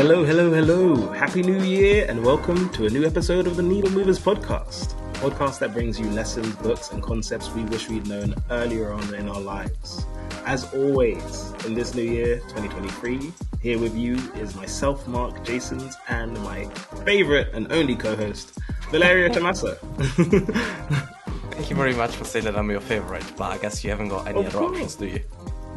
Hello, hello, hello. Happy New Year and welcome to a new episode of the Needle Movers podcast. A podcast that brings you lessons, books, and concepts we wish we'd known earlier on in our lives. As always, in this new year, 2023, here with you is myself, Mark Jasons, and my favorite and only co-host, Valeria Tommaso. Thank you very much for saying that I'm your favorite, but I guess you haven't got any other options, do you?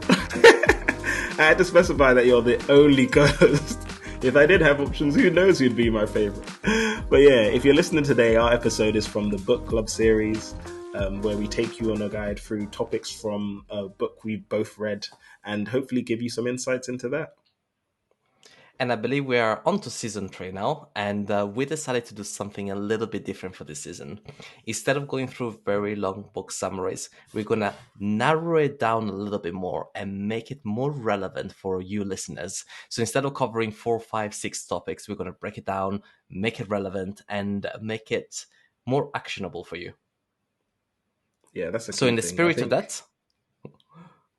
I had to specify that you're the only co-host. If I did have options, who knows who'd be my favorite. But yeah, if you're listening today, our episode is from the book club series, where we take you on a guide through topics from a book we've both read and hopefully give you some insights into that. And I believe we are on to season 3 now, and we decided to do something a little bit different for this season. Instead of going through very long book summaries, we're going to narrow it down a little bit more and make it more relevant for you listeners. So instead of covering 4, 5, 6 topics, we're going to break it down, make it relevant, and make it more actionable for you. Yeah, that's a So in the thing. spirit of that,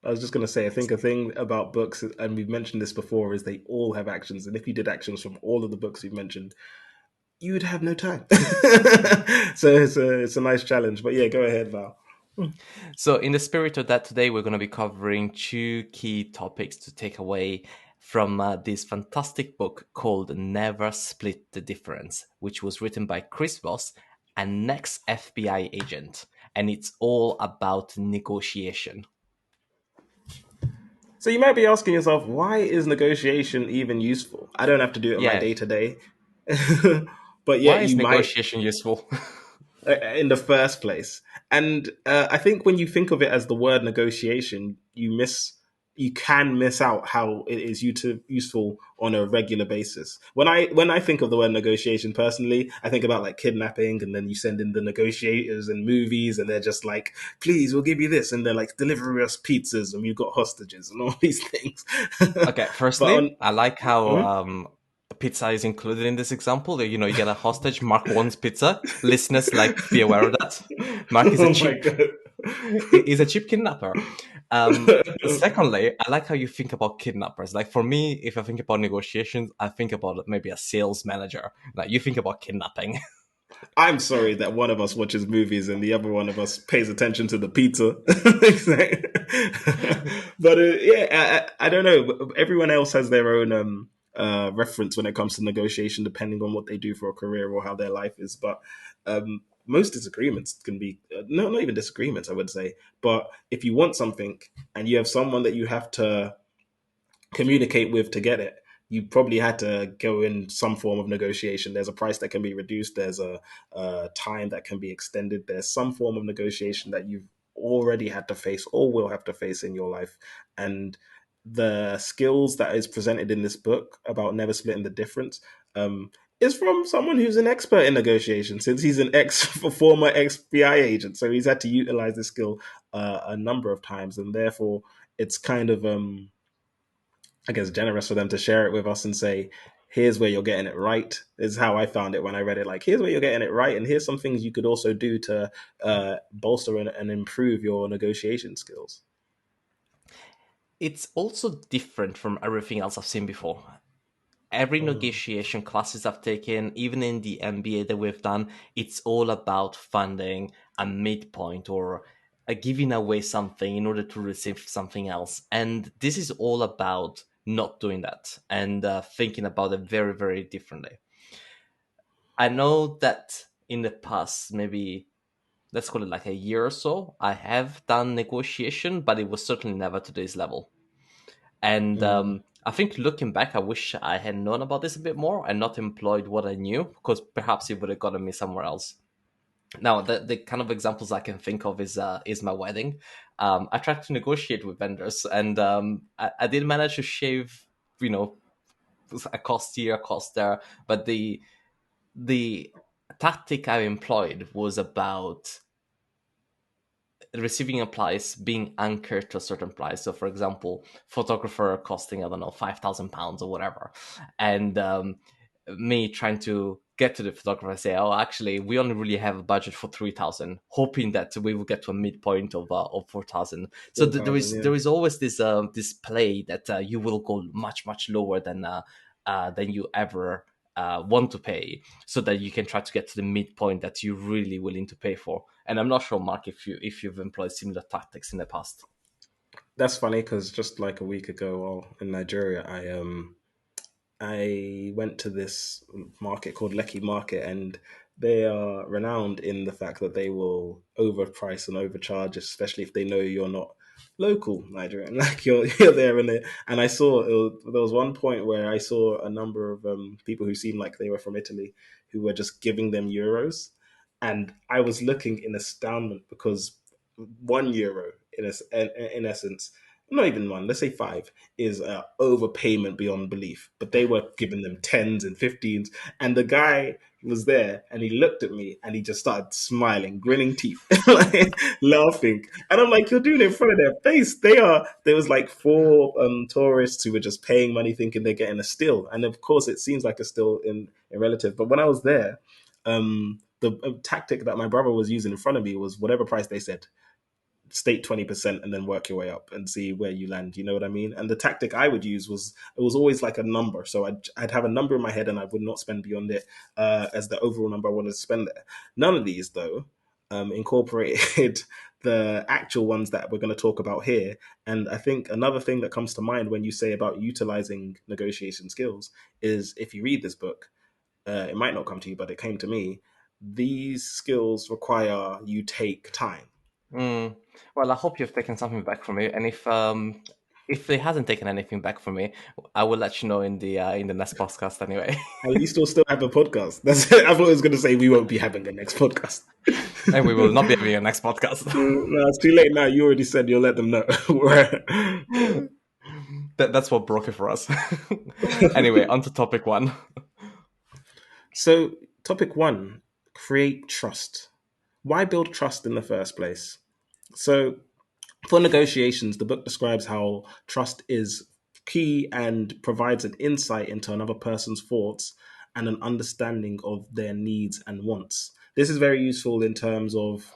I was just going to say, I think a thing about books, and we've mentioned this before, is they all have actions. And if you did actions from all of the books we've mentioned, you would have no time. So it's a nice challenge. But yeah, go ahead, Val. So in the spirit of that, today we're going to be covering 2 key topics to take away from this fantastic book called Never Split the Difference, which was written by Chris Voss, an ex-FBI agent. And it's all about negotiation. So you might be asking yourself, why is negotiation even useful? I don't have to do it in my day-to-day. But Why yet is you might negotiation useful? in the first place. And I think when you think of it as the word negotiation, you can miss out how it is useful on a regular basis. When I think of the word negotiation personally, I think about like kidnapping, and then you send in the negotiators in movies, and they're just like, "Please, we'll give you this," and they're like, "Deliver us pizzas," and we've got hostages and all these things. Okay, firstly, I like how pizza is included in this example. You know, you get a hostage. Mark wants pizza. Listeners, be aware of that. Mark is Oh my God. He's a cheap kidnapper. Secondly, I like how you think about kidnappers. Like for me, if I think about negotiations, I think about maybe a sales manager. Like you think about kidnapping. I'm sorry that one of us watches movies and the other one of us pays attention to the pizza. But yeah, I don't know. Everyone else has their own reference when it comes to negotiation, depending on what they do for a career or how their life is. But most disagreements can be not even disagreements, I would say. But if you want something and you have someone that you have to communicate with to get it, you probably had to go in some form of negotiation. There's a price that can be reduced. There's a time that can be extended. There's some form of negotiation that you've already had to face or will have to face in your life. And the skills that is presented in this book about never splitting the difference is from someone who's an expert in negotiation, since he's an former ex-FBI agent. So he's had to utilize this skill a number of times, and therefore it's kind of I guess generous for them to share it with us and say, here's where you're getting it right. This is how I found it when I read it. Like, here's where you're getting it right, and here's some things you could also do to bolster and improve your negotiation skills. It's also different from everything else I've seen before. Every negotiation classes I've taken, even in the MBA that we've done, it's all about finding a midpoint or giving away something in order to receive something else. And this is all about not doing that and thinking about it very, very differently. I know that in the past, maybe let's call it like a year or so, I have done negotiation, but it was certainly never to this level. And I think looking back, I wish I had known about this a bit more and not employed what I knew, because perhaps it would have gotten me somewhere else. Now, the kind of examples I can think of is my wedding. I tried to negotiate with vendors, and I did manage to shave, a cost here, a cost there. But the tactic I employed was about receiving a price being anchored to a certain price. So, for example, photographer costing, I don't know, £5,000 or whatever, and me trying to get to the photographer and say, "Oh, actually, we only really have a budget for 3,000," hoping that we will get to a midpoint of 4,000. So there is always this play that you will go much lower than than you ever want to pay, so that you can try to get to the midpoint that you're really willing to pay for. And I'm not sure, Mark, if you've employed similar tactics in the past. That's funny because just like a week ago, while in Nigeria, I went to this market called Lekki Market, and they are renowned in the fact that they will overprice and overcharge, especially if they know you're not local Nigerian, like you're there in it. And I saw there was one point where I saw a number of people who seemed like they were from Italy who were just giving them euros, and I was looking in astoundment because €1 in essence, not even one, let's say five, is overpayment beyond belief. But they were giving them tens and fifteens, and the guy was there, and he looked at me, and he just started smiling, grinning teeth, like, laughing, and I'm like, "You're doing it in front of their face." There was like four tourists who were just paying money, thinking they're getting a steal, and of course, it seems like a steal in relative. But when I was there, the tactic that my brother was using in front of me was whatever price they said, state 20% and then work your way up and see where you land. You know what I mean? And the tactic I would use was, it was always like a number. So I'd have a number in my head and I would not spend beyond it as the overall number I wanted to spend there. None of these, though, incorporated the actual ones that we're going to talk about here. And I think another thing that comes to mind when you say about utilizing negotiation skills is, if you read this book, it might not come to you, but it came to me. These skills require you take time. Mm. Well, I hope you've taken something back from me, and if it hasn't taken anything back from me, I will let you know in the next podcast anyway. At least we'll still have a podcast. That's it. I thought I was going to say we won't be having a next podcast. And we will not be having a next podcast. No, it's too late now. You already said you'll let them know. That's what broke it for us. Anyway, on to topic one. So, topic one, create trust. Why build trust in the first place? So, for negotiations, the book describes how trust is key and provides an insight into another person's thoughts and an understanding of their needs and wants. This is very useful in terms of,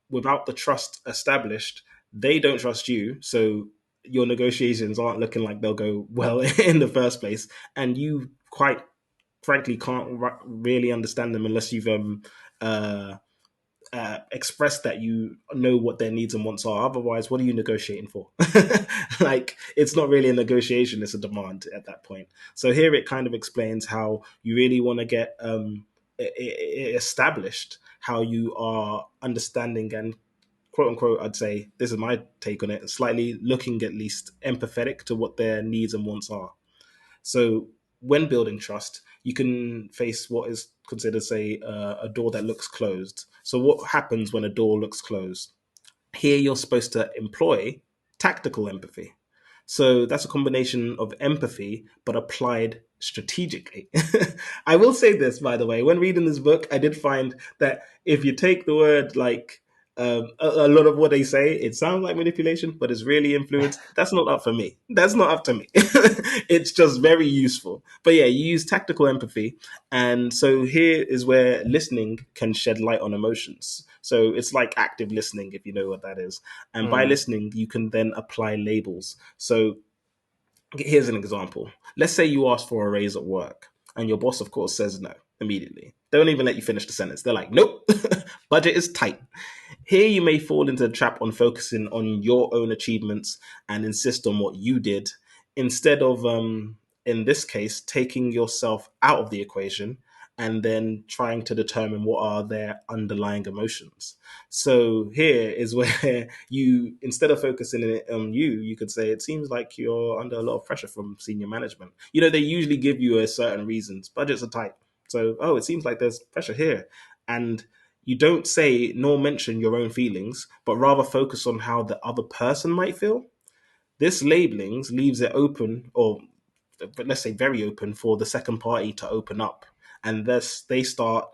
without the trust established, they don't trust you. So your negotiations aren't looking like they'll go well in the first place. And you quite frankly can't really understand them unless you've uh, express that you know what their needs and wants are. Otherwise, what are you negotiating for? Like, it's not really a negotiation; it's a demand at that point. So here it kind of explains how you really want to get established, how you are understanding and, quote unquote, I'd say, this is my take on it, slightly looking at least empathetic to what their needs and wants are. So when building trust, you can face what is considered, say, a door that looks closed. So what happens when a door looks closed? Here you're supposed to employ tactical empathy. So that's a combination of empathy, but applied strategically. I will say this, by the way, when reading this book, I did find that if you take the word like a lot of what they say, it sounds like manipulation, but it's really influence. That's not up for me. That's not up to me. It's just very useful. But yeah, you use tactical empathy. And so here is where listening can shed light on emotions. So it's like active listening, if you know what that is. And by Mm. listening, you can then apply labels. So here's an example. Let's say you ask for a raise at work, and your boss, of course, says no immediately. They don't even let you finish the sentence. They're like, nope, budget is tight. Here, you may fall into the trap on focusing on your own achievements and insist on what you did instead of, in this case, taking yourself out of the equation and then trying to determine what are their underlying emotions. So here is where you, instead of focusing it on you, you could say, it seems like you're under a lot of pressure from senior management. You know, they usually give you a certain reasons. Budgets are tight. So, oh, it seems like there's pressure here. And you don't say nor mention your own feelings, but rather focus on how the other person might feel. This labeling leaves it open, or let's say very open, for the second party to open up. And thus they start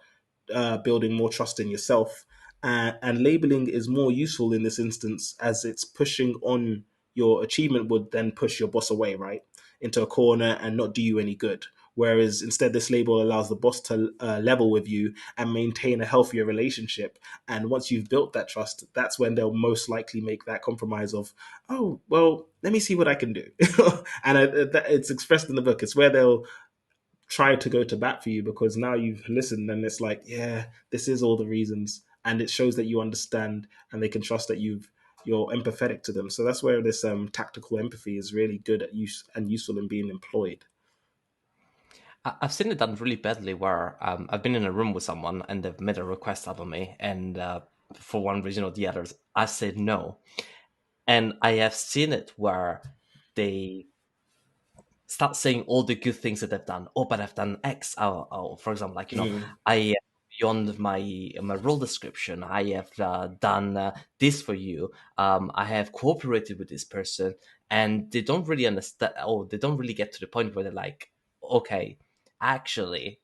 building more trust in yourself. And labeling is more useful in this instance as it's pushing on your achievement would then push your boss away, right, into a corner and not do you any good. Whereas instead, this label allows the boss to level with you and maintain a healthier relationship. And once you've built that trust, that's when they'll most likely make that compromise of, oh, well, let me see what I can do. And it's expressed in the book. It's where they'll try to go to bat for you because now you've listened and it's like, yeah, this is all the reasons, and it shows that you understand and they can trust that you're empathetic to them. So that's where this tactical empathy is really good at use and useful in being employed. I've seen it done really badly where I've been in a room with someone and they've made a request out of me, and for one reason or the others, I said no. And I have seen it where they start saying all the good things that they've done. Oh, but I've done X. For example, like, Mm. I beyond my role description, I have done this for you. I have cooperated with this person, and they don't really understand. Or they don't really get to the point where they're like, okay, actually,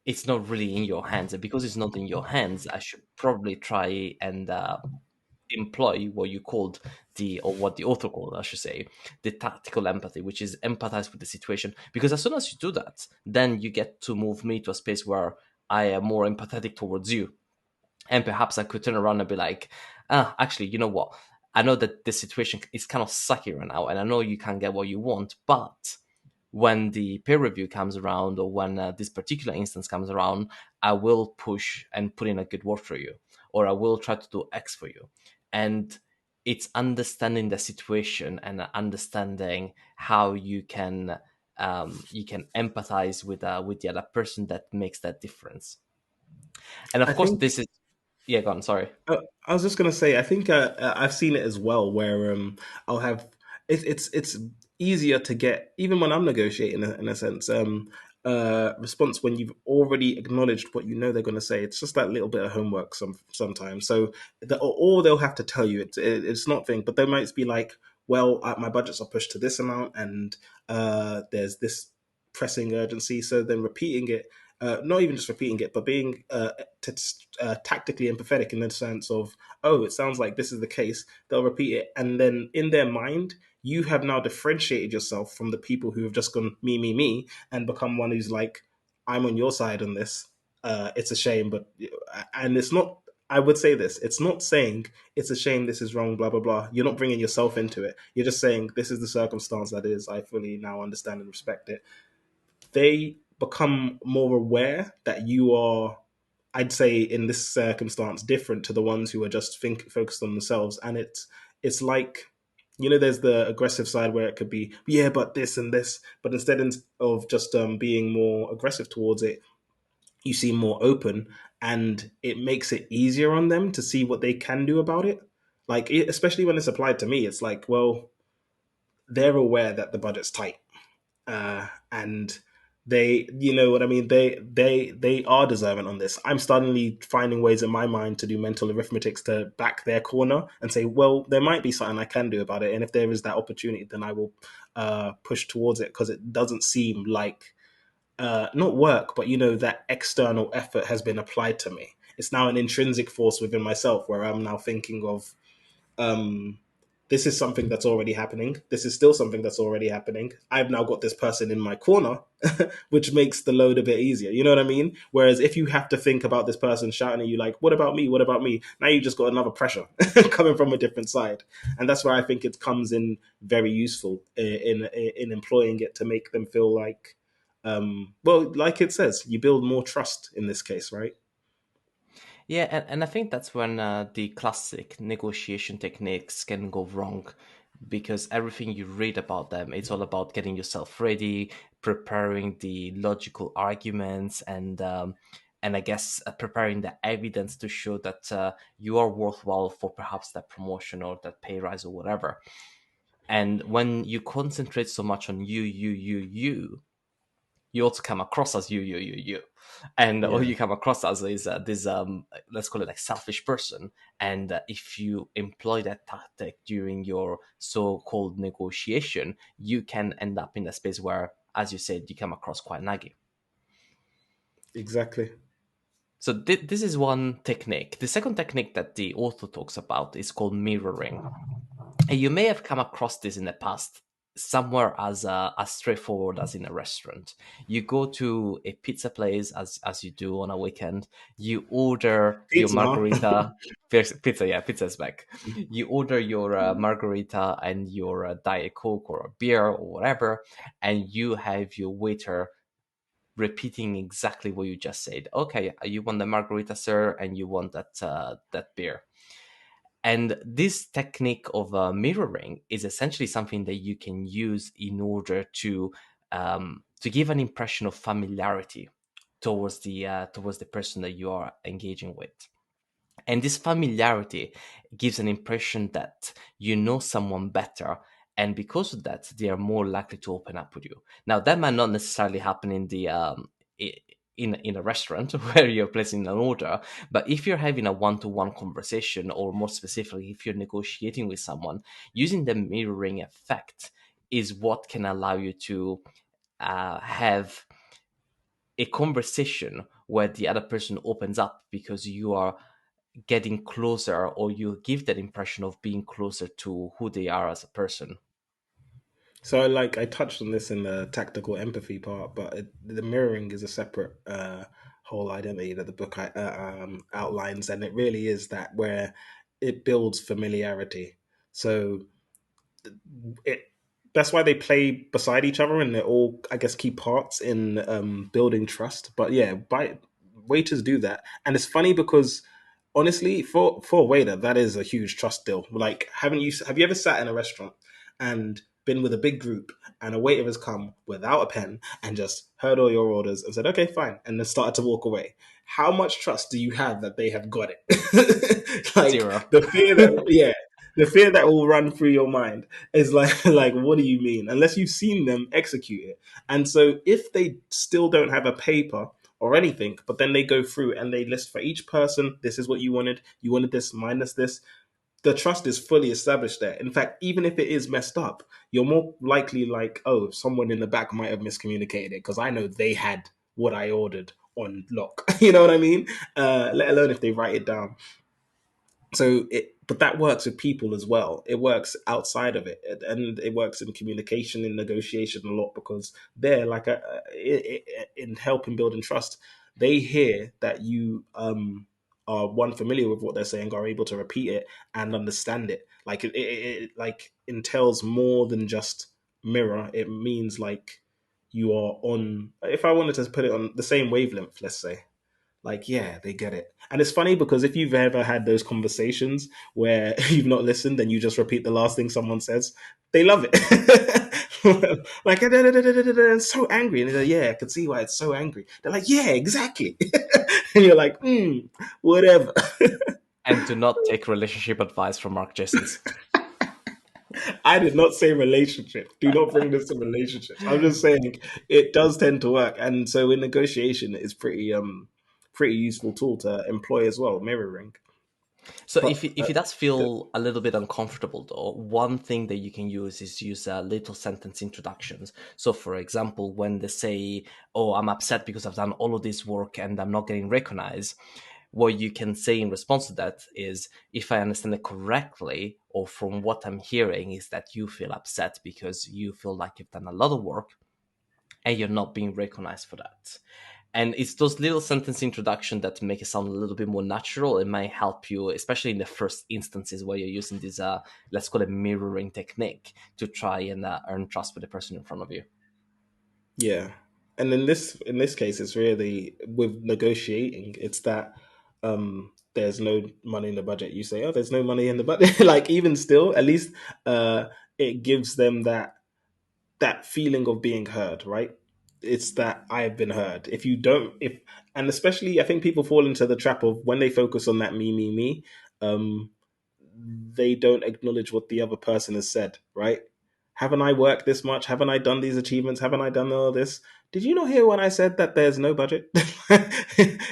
it's not really in your hands, and because it's not in your hands, I should probably try and employ what you called or what the author called, I should say, the tactical empathy, which is empathize with the situation. Because as soon as you do that, then you get to move me to a space where I am more empathetic towards you. And perhaps I could turn around and be like, actually, you know what? I know that this situation is kind of sucky right now, and I know you can't get what you want, but when the peer review comes around or when this particular instance comes around, I will push and put in a good word for you, or I will try to do X for you. And it's understanding the situation and understanding how you can empathize with the other person that makes that difference. And I of course, think this is yeah. Go on. Sorry. I was just gonna say, I think I've seen it as well, where I'll have it's easier to get even when I'm negotiating in a sense response when you've already acknowledged what you know they're going to say. It's just that little bit of homework sometimes. So or they'll have to tell you it's not thing, but they might be like, well, my budgets are pushed to this amount, and there's this pressing urgency. So then repeating it, not even just repeating it, but being t- tactically empathetic in the sense of, oh, it sounds like this is the case. They'll repeat it, and then in their mind, you have now differentiated yourself from the people who have just gone me, and become one who's like, I'm on your side on this. It's a shame, but and it's not. I would say this: it's not saying it's a shame, this is wrong, blah blah blah. You're not bringing yourself into it. You're just saying this is the circumstance that is. I fully now understand and respect it. They become more aware that you are, I'd say, in this circumstance, different to the ones who are just focused on themselves. And it's like, there's the aggressive side where it could be, yeah, but this and this. But instead of just being more aggressive towards it, you seem more open, and it makes it easier on them to see what they can do about it. Like, especially when it's applied to me, it's like, well, they're aware that the budget's tight, and they, you know what I mean, they are deserving on this. I'm suddenly finding ways in my mind to do mental arithmetics to back their corner and say, well, there might be something I can do about it, and if there is that opportunity, then I will push towards it, because it doesn't seem like not work, but that external effort has been applied to me. It's now an intrinsic force within myself where I'm now thinking of, um, this is something that's already happening. This is still something that's already happening. I've now got this person in my corner, which makes the load a bit easier. You know what I mean? Whereas if you have to think about this person shouting at you like, "What about me? What about me?" Now you just got another pressure coming from a different side, and that's where I think it comes in very useful in employing it to make them feel like, well, like it says, you build more trust in this case, right? Yeah, and I think that's when the classic negotiation techniques can go wrong, because everything you read about them, it's all about getting yourself ready, preparing the logical arguments, and I guess preparing the evidence to show that you are worthwhile for perhaps that promotion or that pay rise or whatever. And when you concentrate so much on you also come across as you, and all Yeah, you come across as is this let's call it like selfish person. And if you employ that tactic during your so-called negotiation, you can end up in a space where, as you said, you come across quite naggy. exactly. So this is one technique. The second technique that the author talks about is called mirroring. And you may have come across this in the past somewhere as straightforward as in a restaurant. You go to a pizza place as you do on a weekend. You order your Pizza, huh? margarita. Pizza, yeah, pizza is back. You order your margarita and your diet coke or a beer or whatever, and you have your waiter repeating exactly what you just said. Okay, you want the margarita, sir, and you want that beer. And this technique of mirroring is essentially something that you can use in order to give an impression of familiarity towards the person that you are engaging with. And this familiarity gives an impression that you know someone better. And because of that, they are more likely to open up with you. Now, that might not necessarily happen in a restaurant where you're placing an order, but if you're having a one-to-one conversation, or more specifically, if you're negotiating with someone, using the mirroring effect is what can allow you to have a conversation where the other person opens up because you are getting closer, or you give that impression of being closer to who they are as a person. So, like, I touched on this in the tactical empathy part, but the mirroring is a separate whole identity that the book outlines, and it really is that where it builds familiarity. So it that's why they play beside each other, and they're all, I guess, key parts in building trust. But yeah, waiters do that, and it's funny because honestly, for a waiter, that is a huge trust deal. Like, have you ever sat in a restaurant and been with a big group, and a waiter has come without a pen and just heard all your orders and said, "Okay, fine," and then started to walk away? How much trust do you have that they have got it? Like Zero. the fear that, yeah, the fear that will run through your mind is like, like, what do you mean? Unless you've seen them execute it. And so if they still don't have a paper or anything, but then they go through and they list for each person, this is what you wanted this minus this, the trust is fully established there. In fact, even if it is messed up, you're more likely like, oh, someone in the back might have miscommunicated it because I know they had what I ordered on lock. You know what I mean? Let alone if they write it down. So but that works with people as well. It works outside of it, and it works in communication, in negotiation a lot, because they're like in helping building trust, they hear that you are one familiar with what they're saying, are able to repeat it and understand it. Like it like entails more than just mirror. It means like you are on, if I wanted to put it on the same wavelength, let's say, like, yeah, they get it. And it's funny because if you've ever had those conversations where you've not listened and you just repeat the last thing someone says, they love it. Like, so angry. And they're like, yeah, I can see why it's so angry. They're like, yeah, exactly. And you're like, whatever. And do not take relationship advice from Mark Jasons. I did not say relationship. Do not bring this to relationships. I'm just saying it does tend to work. And so in negotiation, it's pretty useful tool to employ as well, mirroring. So But if it does feel a little bit uncomfortable, though, one thing that you can use is use little sentence introductions. So, for example, when they say, "Oh, I'm upset because I've done all of this work and I'm not getting recognized," what you can say in response to that is, "If I understand it correctly, or from what I'm hearing, is that you feel upset because you feel like you've done a lot of work and you're not being recognized for that." And it's those little sentence introduction that make it sound a little bit more natural. It might help you, especially in the first instances where you're using this, let's call it mirroring technique, to try and earn trust with the person in front of you. yeah, and in this case, it's really with negotiating. It's that there's no money in the budget. You say, oh, there's no money in the budget. Like, even still, at least it gives them that feeling of being heard, right? It's that I've been heard. If you don't, if and especially, I think people fall into the trap of when they focus on that me. Um, they don't acknowledge what the other person has said, right? Haven't I worked this much? Haven't I done these achievements? Haven't I done all this? Did you not hear when I said that there's no budget?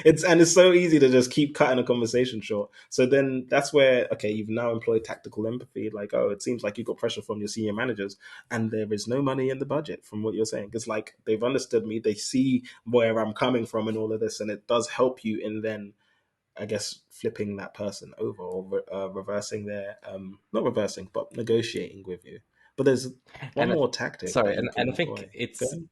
It's so easy to just keep cutting a conversation short. So then that's where, okay, you've now employed tactical empathy. Like, oh, it seems like you've got pressure from your senior managers, and there is no money in the budget from what you're saying. It's like they've understood me, they see where I'm coming from and all of this, and it does help you in then, I guess, flipping that person over, or reversing their not reversing, but negotiating with you. But there's one And more tactic sorry, that you can and I think employ. Go ahead.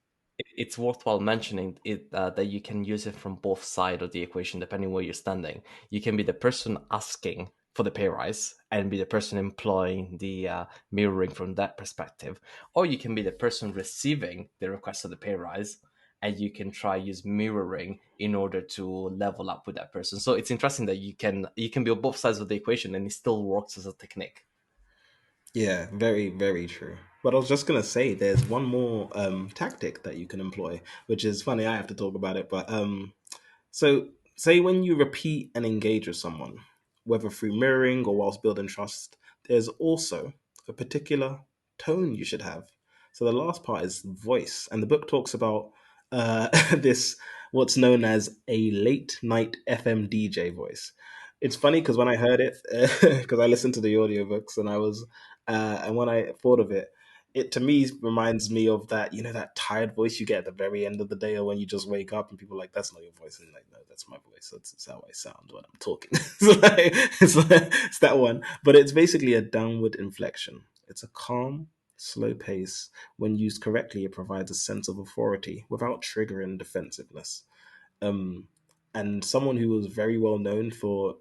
it's worthwhile mentioning it, that you can use it from both sides of the equation, depending where you're standing. You can be the person asking for the pay rise and be the person employing the mirroring from that perspective, or you can be the person receiving the request of the pay rise and you can try use mirroring in order to level up with that person. So it's interesting that you can be on both sides of the equation and it still works as a technique. Yeah, very, very true. But I was just gonna say, there's one more tactic that you can employ, which is funny. I have to talk about it, but so, say when you repeat and engage with someone, whether through mirroring or whilst building trust, there's also a particular tone you should have. So, the last part is voice. And the book talks about this, what's known as a late night FM DJ voice. It's funny because when I heard it, because I listened to the audiobooks and and when I thought of it, it to me reminds me of that, that tired voice you get at the very end of the day, or when you just wake up and people are like, that's not your voice. And you're like, no, that's my voice. That's how I sound when I'm talking. It's that one. But it's basically a downward inflection. It's a calm, slow pace. When used correctly, it provides a sense of authority without triggering defensiveness. Um, and someone who was very well known for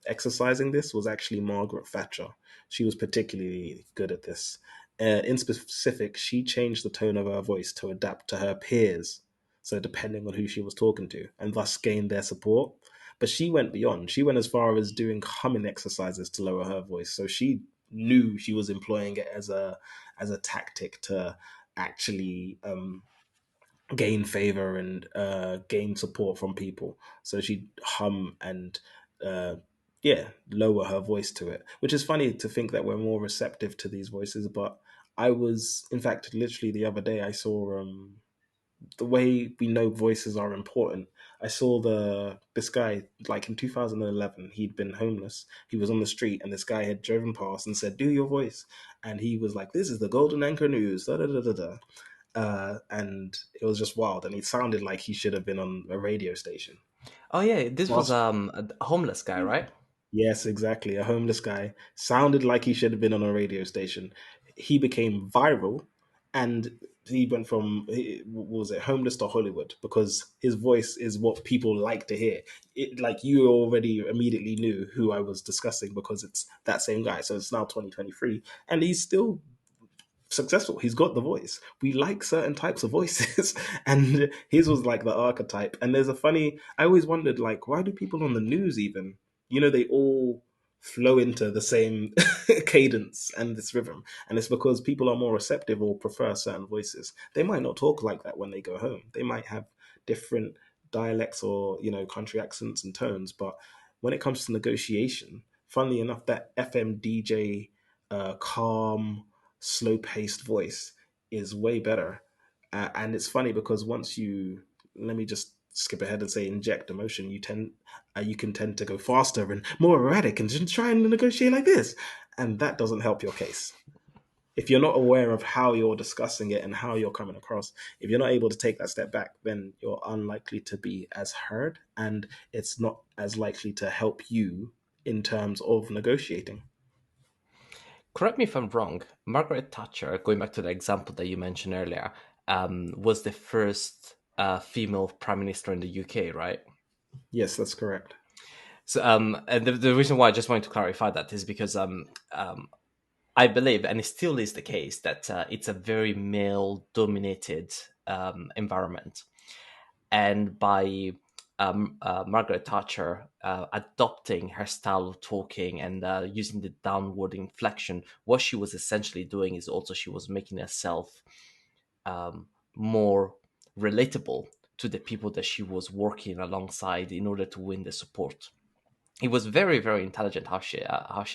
exercising this was actually Margaret Thatcher. She was particularly good at this. In specific, she changed the tone of her voice to adapt to her peers, so depending on who she was talking to, and thus gained their support. But she went beyond. She went as far as doing humming exercises to lower her voice. So she knew she was employing it as a tactic to actually gain favor and gain support from people. So she'd hum and uh, yeah, lower her voice to it, which is funny to think that we're more receptive to these voices. But I was, in fact, literally the other day, I saw the way we know voices are important. I saw this guy like in 2011. He'd been homeless. He was on the street, and this guy had driven past and said, "Do your voice," and he was like, "This is the Golden Anchor News." Da, da, da, da, da. And it was just wild. And he sounded like he should have been on a radio station. Oh yeah, this was Fast. a homeless guy, right? Yes, exactly. A homeless guy sounded like he should have been on a radio station. He became viral, and he went from what was it, homeless to Hollywood, because his voice is what people like to hear. Like you already immediately knew who I was discussing because it's that same guy. So it's now 2023, and he's still successful. He's got the voice. We like certain types of voices, and his was like the archetype. And there's a funny. I always wondered, like, why do people on the news even? They all flow into the same cadence and this rhythm, and it's because people are more receptive or prefer certain voices. They might not talk like that when they go home. They might have different dialects or country accents and tones, but when it comes to negotiation, funnily enough, that FM DJ calm, slow paced voice is way better. And it's funny because once you, let me just skip ahead and say, inject emotion, you can tend to go faster and more erratic and just try and negotiate like this, and that doesn't help your case. If you're not aware of how you're discussing it and how you're coming across, if you're not able to take that step back, then you're unlikely to be as heard, and it's not as likely to help you in terms of negotiating. Correct me if I'm wrong. Margaret Thatcher, going back to the example that you mentioned earlier, was the first female prime minister in the UK, right? Yes, that's correct. So, and the reason why I just wanted to clarify that is because I believe, and it still is the case, that it's a very male-dominated environment, and by Margaret Thatcher adopting her style of talking and using the downward inflection, what she was essentially doing is also she was making herself more relatable to the people that she was working alongside in order to win the support. It was very, very intelligent how she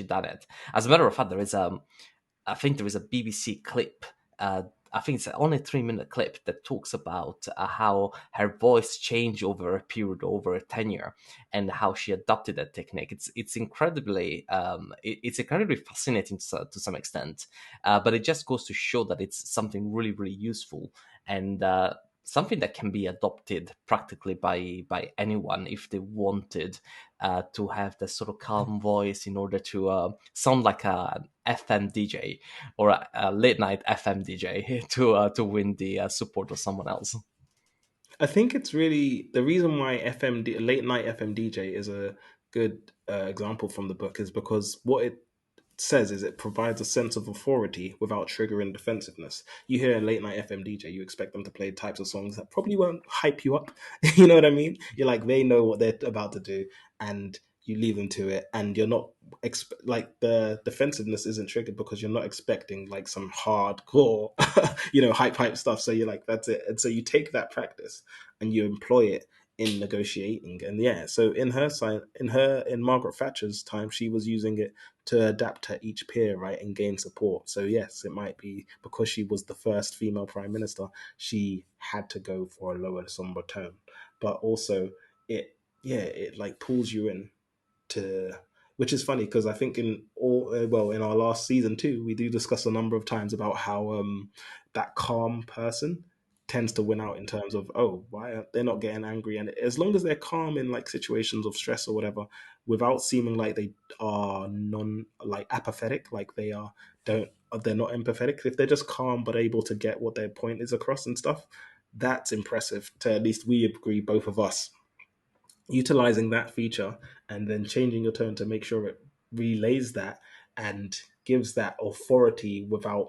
done it. As a matter of fact, I think there is a BBC clip. I think it's only a 3 minute clip that talks about how her voice changed over a period, over a tenure, and how she adopted that technique. It's incredibly fascinating to some extent, but it just goes to show that it's something really, really useful and something that can be adopted practically by anyone if they wanted to have that sort of calm voice in order to sound like an FM DJ or a late night FM DJ to win the support of someone else. I think it's really the reason why late night FM DJ is a good example from the book is because what it says is it provides a sense of authority without triggering defensiveness. You hear a late night FM DJ, you expect them to play types of songs that probably won't hype you up. You know what I mean? You're like, they know what they're about to do, and you leave them to it, and you're not like the defensiveness isn't triggered because you're not expecting like some hardcore, hype stuff. So you're like, that's it, and so you take that practice and you employ it in negotiating. And yeah, so in Margaret Thatcher's time, she was using it to adapt to each peer, right, and gain support. So yes, it might be because she was the first female prime minister, she had to go for a lower somber tone. But also it like pulls you in to, which is funny because I think in our last season too, we do discuss a number of times about how that calm person tends to win out in terms of, oh, why are they not getting angry? And as long as they're calm in like situations of stress or whatever, without seeming like they are non like apathetic, like don't they're not empathetic, if they're just calm but able to get what their point is across and stuff, that's impressive to, at least we agree, both of us, utilizing that feature and then changing your tone to make sure it relays that and gives that authority without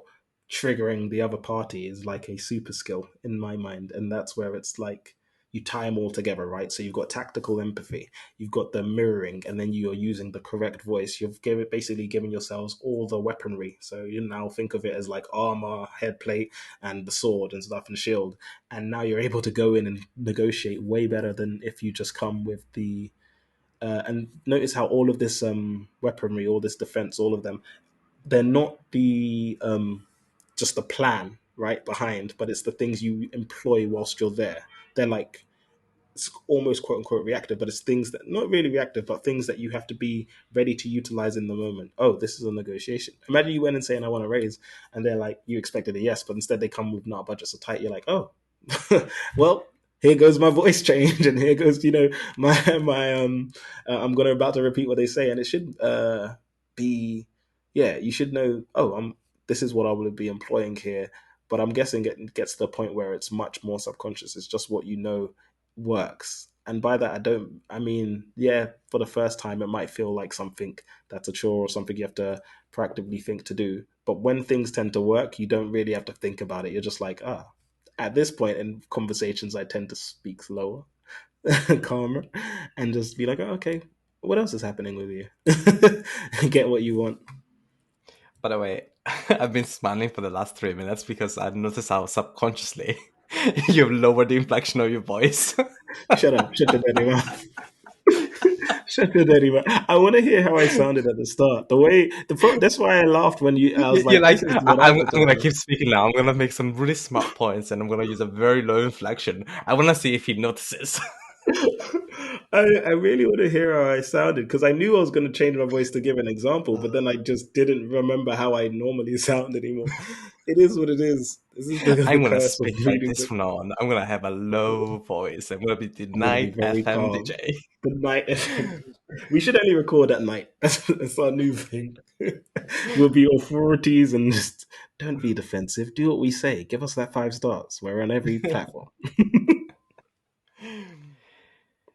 triggering the other party is like a super skill in my mind. And that's where it's like you tie them all together, right? So you've got tactical empathy, you've got the mirroring, and then you're using the correct voice. Basically given yourselves all the weaponry. So you now think of it as like armor, head plate, and the sword and stuff and shield, and now you're able to go in and negotiate way better than if you just come with the and notice how all of this weaponry, all this defense, all of them, they're not the just the plan right behind, but it's the things you employ whilst you're there. They're like, it's almost quote unquote reactive, but it's things that not really reactive, but things that you have to be ready to utilize in the moment. Oh, this is a negotiation. Imagine you went and saying I want to raise, and they're like, you expected a yes, but instead they come with no, budgets are tight. You're like, oh, well, here goes my voice change, and here goes I'm gonna about to repeat what they say, and it should be, yeah, you should know. Oh, this is what I will be employing here. But I'm guessing it gets to the point where it's much more subconscious. It's just what you know works. And by that, I mean, yeah, for the first time, it might feel like something that's a chore or something you have to proactively think to do. But when things tend to work, you don't really have to think about it. You're just like, ah, at this point in conversations, I tend to speak slower, calmer, and just be like, oh, okay, what else is happening with you? Get what you want. By the way, I've been smiling for the last 3 minutes because I've noticed how subconsciously you've lowered the inflection of your voice. Shut up. Shut your dirty mouth. Shut your dirty mouth. I want to hear how I sounded at the start. That's why I laughed when I was You're like, like, this is what I put I'm gonna together. keep speaking now. I'm gonna make some really smart points, and I'm gonna use a very low inflection. I wanna see if he notices. I really want to hear how I sounded because I knew I was going to change my voice to give an example, but then I just didn't remember how I normally sound anymore. It is what it is. This is the I'm gonna curse of speak like reading this books. from now on. I'm gonna have a low voice. I'm gonna be the I'm going to be night very FM calm. DJ. Good night, FM. We should only record at night. That's our new thing. We'll be authorities and just don't be defensive. Do what we say. Give us that 5 stars. We're on every platform.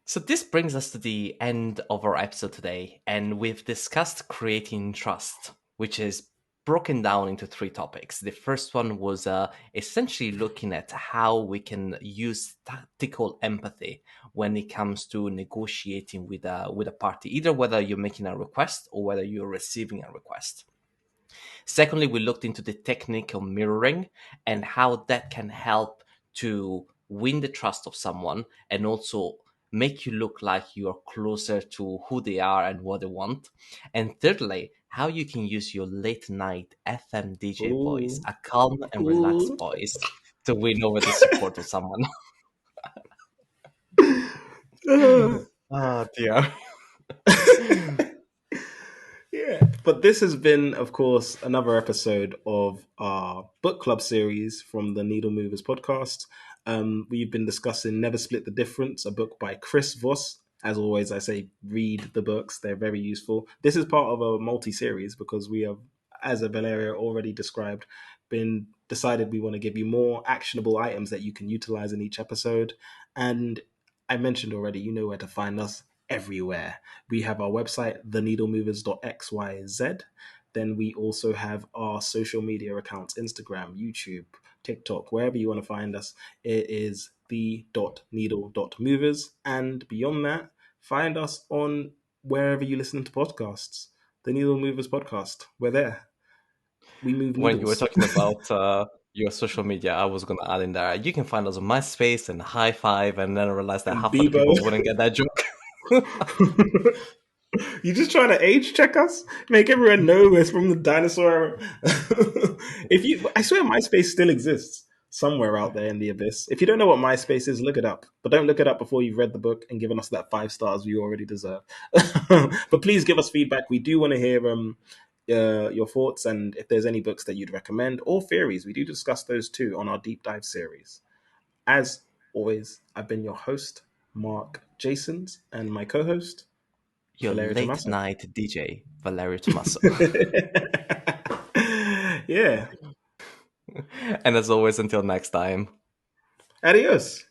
So, this brings us to the end of our episode today, and we've discussed creating trust, which is broken down into three topics. The first one was essentially looking at how we can use tactical empathy when it comes to negotiating with a party, either whether you're making a request or whether you're receiving a request. Secondly, we looked into the technique of mirroring and how that can help to win the trust of someone and also make you look like you're closer to who they are and what they want. And thirdly, how you can use your late night FM DJ voice, Ooh. a calm and relaxed Ooh. voice, to win over the support of someone. Ah. Oh dear. Yeah, but this has been, of course, another episode of our book club series from the Needle Movers podcast. We've been discussing Never Split the Difference, a book by Chris Voss. As always, I say read the books, they're very useful. This is part of a multi series because we have, as a Valeria already described, been decided we want to give you more actionable items that you can utilize in each episode. And I mentioned already, you know where to find us everywhere. We have our website, theneedlemovers.xyz. Then we also have our social media accounts: Instagram, YouTube, TikTok, wherever you want to find us. It is the.needle.movers. And beyond that, find us on wherever you listen to podcasts. The Needle Movers Podcast. We're there. We move When you were needles. talking about your social media, I was going to add in there. You can find us on MySpace and High Five, and then I realized that And half of the Bebo. people wouldn't get that joke. You just trying to age check us? Make everyone know we're from the dinosaur era. If you, I swear, MySpace still exists somewhere out there in the abyss. If you don't know what MySpace is, look it up. But don't look it up before you've read the book and given us that 5 stars we already deserve. But please give us feedback. We do want to hear your thoughts, and if there's any books that you'd recommend or theories, we do discuss those too on our deep dive series. As always, I've been your host, Mark Jasons, and my co-host, Your Valeria late Tomaso. night DJ, Valerio Tomaso. Yeah. And as always, until next time. Adios.